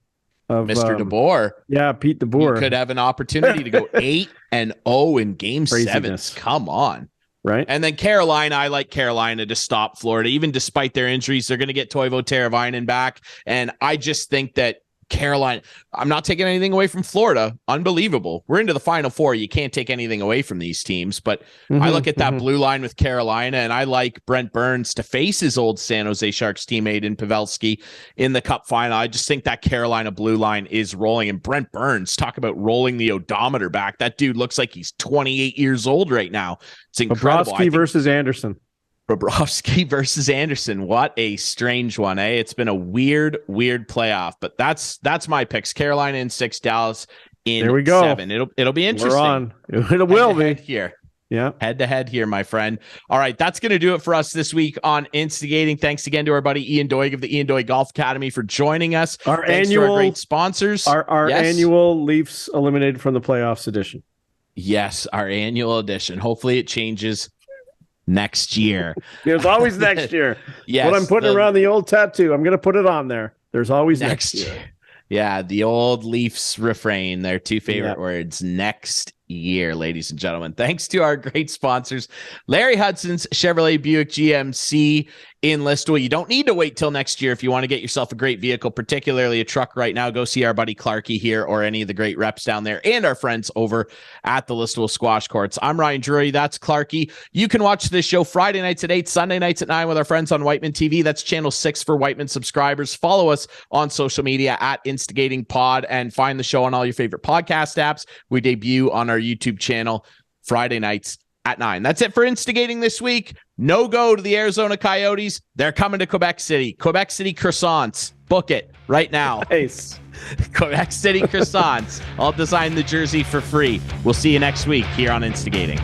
DeBoer. Yeah, Pete DeBoer. You could have an opportunity to go 8-0 in Game 7. Come on. Right. And then Carolina, I like Carolina to stop Florida. Even despite their injuries, they're going to get Toivo Teravainen back. And I just think that Carolina, I'm not taking anything away from Florida. Unbelievable. We're into the Final Four. You can't take anything away from these teams. But I look at that blue line with Carolina, and I like Brent Burns to face his old San Jose Sharks teammate in Pavelski in the Cup final. I just think that Carolina blue line is rolling. And Brent Burns, talk about rolling the odometer back. That dude looks like he's 28 years old right now. It's incredible. Bobrovsky versus Anderson. Bobrovsky versus Anderson. What a strange one, eh? It's been a weird playoff, but that's my picks. Carolina in 6, Dallas in there we go. 7. It'll be interesting. We're on. It will be here. Yeah. Head to head here, my friend. All right. That's going to do it for us this week on Instigating. Thanks again to our buddy Ian Doig of the Ian Doig Golf Academy for joining us. Thanks to our great sponsors. Our annual Leafs eliminated from the playoffs edition. Yes. Our annual edition. Hopefully it changes next year. There's always next year. Yes, what I'm putting around the old tattoo, I'm going to put it on there. There's always next year. Yeah, the old Leafs refrain, their 2 favorite words, next year, ladies and gentlemen. Thanks to our great sponsors, Larry Hudson's Chevrolet Buick GMC in Listowel. You don't need to wait till next year if you want to get yourself a great vehicle, particularly a truck right now. Go see our buddy Clarkey here or any of the great reps down there and our friends over at the Listowel Squash Courts. I'm Ryan Drury. That's Clarkey. You can watch this show Friday nights at 8, Sunday nights at 9 with our friends on Whiteman TV. That's channel 6 for Whiteman subscribers. Follow us on social media at Instigating Pod and find the show on all your favorite podcast apps. We debut on our YouTube channel Friday nights at 9. That's it for Instigating this week. No go to the Arizona Coyotes. They're coming to Quebec City. Quebec City croissants. Book it right now. Nice. Quebec City croissants. I'll design the jersey for free. We'll see you next week here on Instigating.